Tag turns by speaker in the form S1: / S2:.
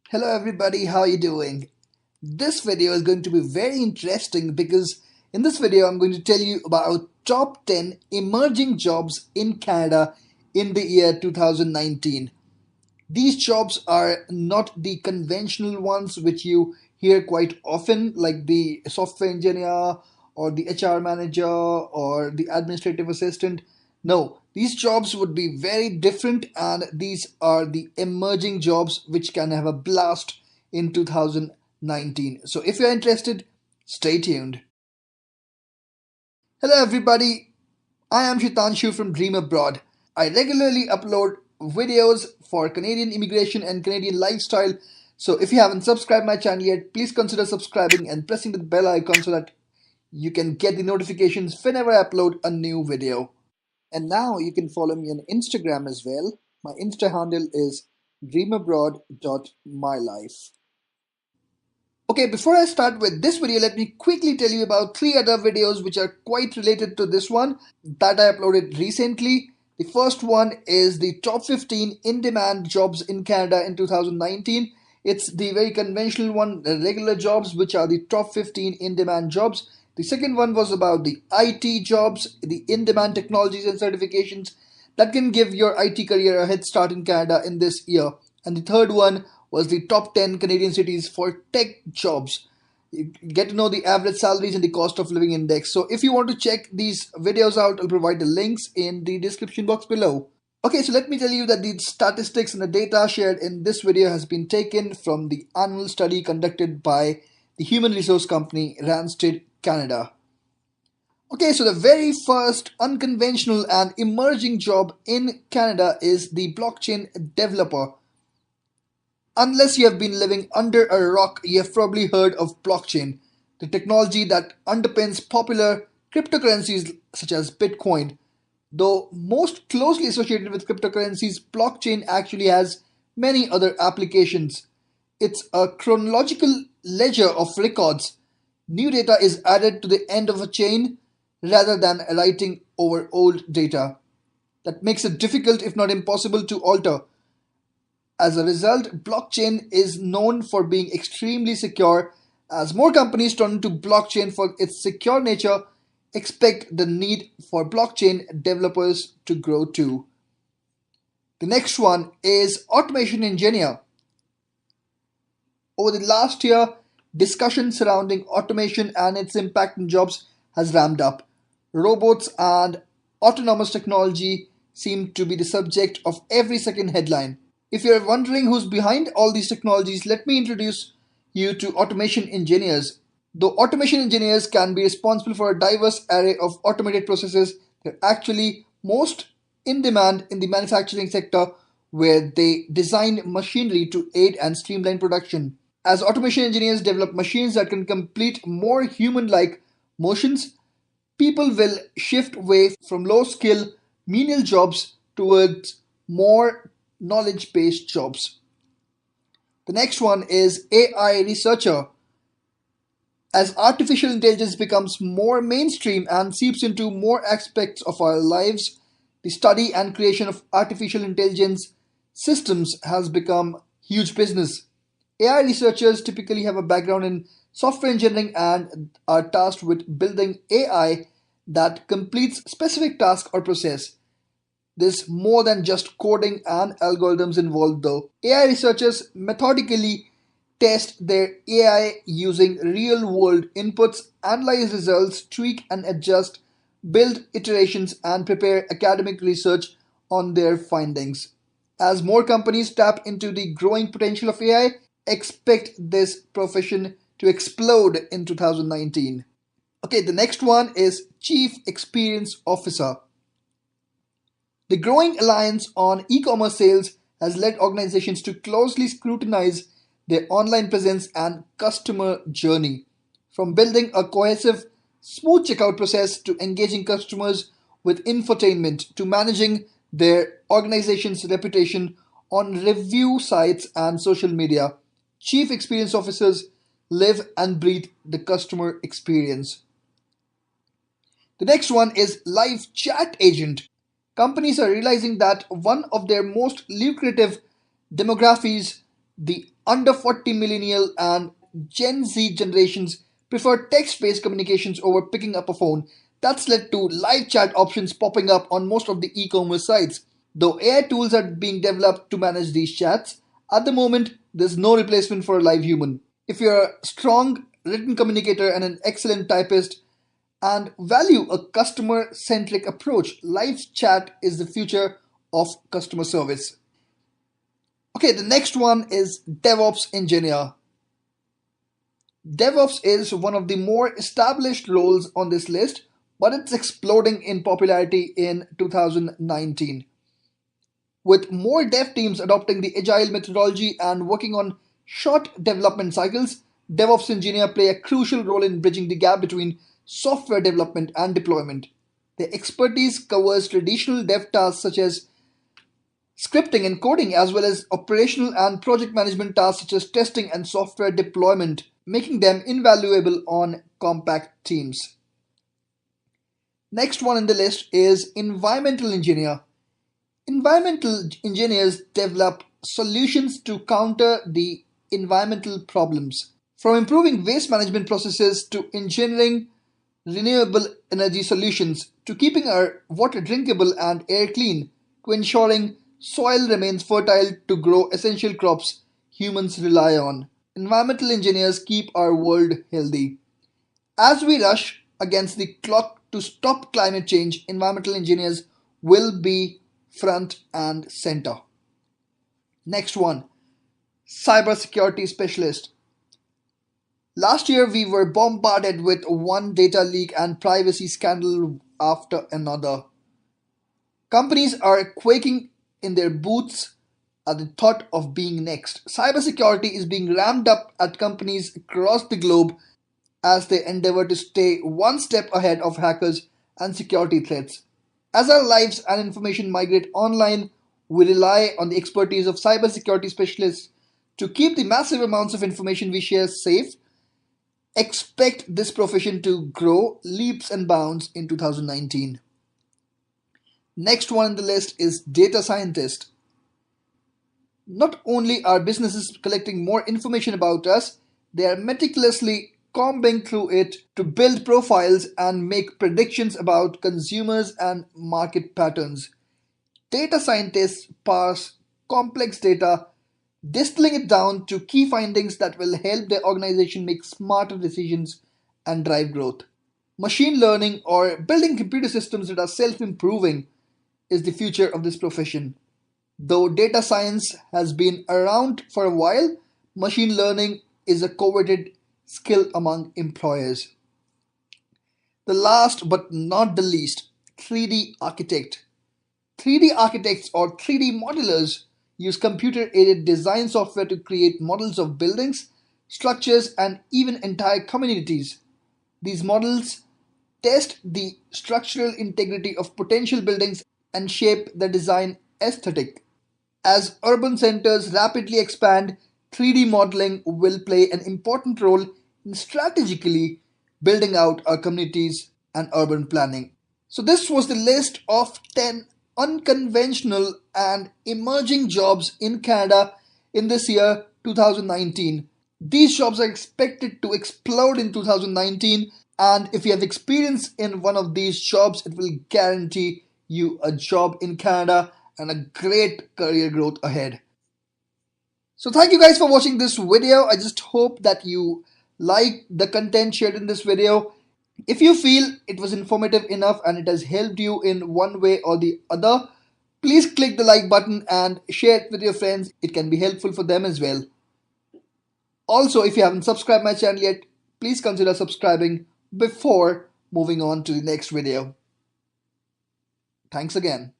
S1: Hello everybody, how are you doing? This video is going to be very interesting because in this video I'm going to tell you about top 10 emerging jobs in Canada in the year 2019. These jobs are not the conventional ones which you hear quite often, like the software engineer or the HR manager or the administrative assistant. No, these jobs would be very different, and these are the emerging jobs which can have a blast in 2019. So, if you're interested, stay tuned. Hello, everybody. I am Shitanshu from Dream Abroad. I regularly upload videos for Canadian immigration and Canadian lifestyle. So if you haven't subscribed my channel yet, please consider subscribing and pressing the bell icon so that you can get the notifications whenever I upload a new video. And now you can follow me on Instagram as well. My Insta handle is dreamabroad.mylife. Okay, before I start with this video, let me quickly tell you about three other videos which are quite related to this one that I uploaded recently. The first one is the top 15 in-demand jobs in Canada in 2019. It's the very conventional one, the regular jobs, which are the top 15 in-demand jobs. The second one was about the IT jobs, the in-demand technologies and certifications that can give your IT career a head start in Canada in this year. And the third one was the top 10 Canadian cities for tech jobs. You get to know the average salaries and the cost of living index. So if you want to check these videos out, I'll provide the links in the description box below. Okay, so let me tell you that the statistics and the data shared in this video has been taken from the annual study conducted by the human resource company Randstad Canada. Okay, so the very first unconventional and emerging job in Canada is the blockchain developer. Unless you have been living under a rock, you have probably heard of blockchain, the technology that underpins popular cryptocurrencies such as Bitcoin. Though most closely associated with cryptocurrencies, blockchain actually has many other applications. It's a chronological ledger of records. New data is added to the end of a chain rather than writing over old data. That makes it difficult, if not impossible, to alter. As a result, blockchain is known for being extremely secure. As more companies turn to blockchain for its secure nature, expect the need for blockchain developers to grow too. The next one is automation engineer. Over the last year, discussion surrounding automation and its impact on jobs has ramped up. Robots and autonomous technology seem to be the subject of every second headline. If you're wondering who's behind all these technologies, let me introduce you to automation engineers. Though automation engineers can be responsible for a diverse array of automated processes, they're actually most in demand in the manufacturing sector, where they design machinery to aid and streamline production. As automation engineers develop machines that can complete more human like motions, people will shift away from low skill, menial jobs towards more knowledge based jobs. The next one is AI researcher. As artificial intelligence becomes more mainstream and seeps into more aspects of our lives, the study and creation of artificial intelligence systems has become huge business. AI researchers typically have a background in software engineering and are tasked with building AI that completes specific task or process. There's more than just coding and algorithms involved though. AI researchers methodically test their AI using real world inputs, analyze results, tweak and adjust, build iterations, and prepare academic research on their findings. As more companies tap into the growing potential of AI, expect this profession to explode in 2019. Okay, the next one is Chief Experience Officer. The growing reliance on e-commerce sales has led organizations to closely scrutinize their online presence and customer journey. From building a cohesive, smooth checkout process to engaging customers with infotainment to managing their organization's reputation on review sites and social media, chief experience officers live and breathe the customer experience. The next one is live chat agent. Companies are realizing that one of their most lucrative demographies The under 40 millennial and Gen Z generations prefer text based communications over picking up a phone. That's led to live chat options popping up on most of the e commerce sites. Though AI tools are being developed to manage these chats, at the moment there's no replacement for a live human. If you're a strong written communicator and an excellent typist and value a customer centric approach, live chat is the future of customer service. Okay, the next one is DevOps engineer. DevOps is one of the more established roles on this list, but it's exploding in popularity in 2019. With more dev teams adopting the agile methodology and working on short development cycles, DevOps engineers play a crucial role in bridging the gap between software development and deployment. Their expertise covers traditional dev tasks such as scripting and coding, as well as operational and project management tasks such as testing and software deployment, making them invaluable on compact teams. Next one in the list is environmental engineer. Environmental engineers develop solutions to counter the environmental problems. From improving waste management processes to engineering renewable energy solutions to keeping our water drinkable and air clean to ensuring soil remains fertile to grow essential crops humans rely on. Environmental engineers keep our world healthy. As we rush against the clock to stop climate change, environmental engineers will be front and center. Next one, cybersecurity specialist. Last year, we were bombarded with one data leak and privacy scandal after another. Companies are quaking in their boots at the thought of being next. Cybersecurity is being ramped up at companies across the globe as they endeavor to stay one step ahead of hackers and security threats. As our lives and information migrate online, we rely on the expertise of cybersecurity specialists to keep the massive amounts of information we share safe. Expect this profession to grow leaps and bounds in 2019. Next one on the list is data scientist. Not only are businesses collecting more information about us, they are meticulously combing through it to build profiles and make predictions about consumers and market patterns. Data scientists parse complex data, distilling it down to key findings that will help their organization make smarter decisions and drive growth. Machine learning or building computer systems that are self improving is the future of this profession. Though data science has been around for a while, machine learning is a coveted skill among employers. The last but not the least, 3D architect. 3D architects or 3D modelers use computer aided design software to create models of buildings, structures, and even entire communities. These models test the structural integrity of potential buildings and shape the design aesthetic. As urban centers rapidly expand, 3D modeling will play an important role in strategically building out our communities and urban planning. So, this was the list of 10 unconventional and emerging jobs in Canada in this year 2019. These jobs are expected to explode in 2019, and if you have experience in one of these jobs, it will guarantee you a job in Canada and a great career growth ahead. So thank you guys for watching this video. I just hope that you like the content shared in this video. If you feel it was informative enough and it has helped you in one way or the other, please click the like button and share it with your friends. It can be helpful for them as well. Also, if you haven't subscribed my channel yet, please consider subscribing before moving on to the next video. Thanks again.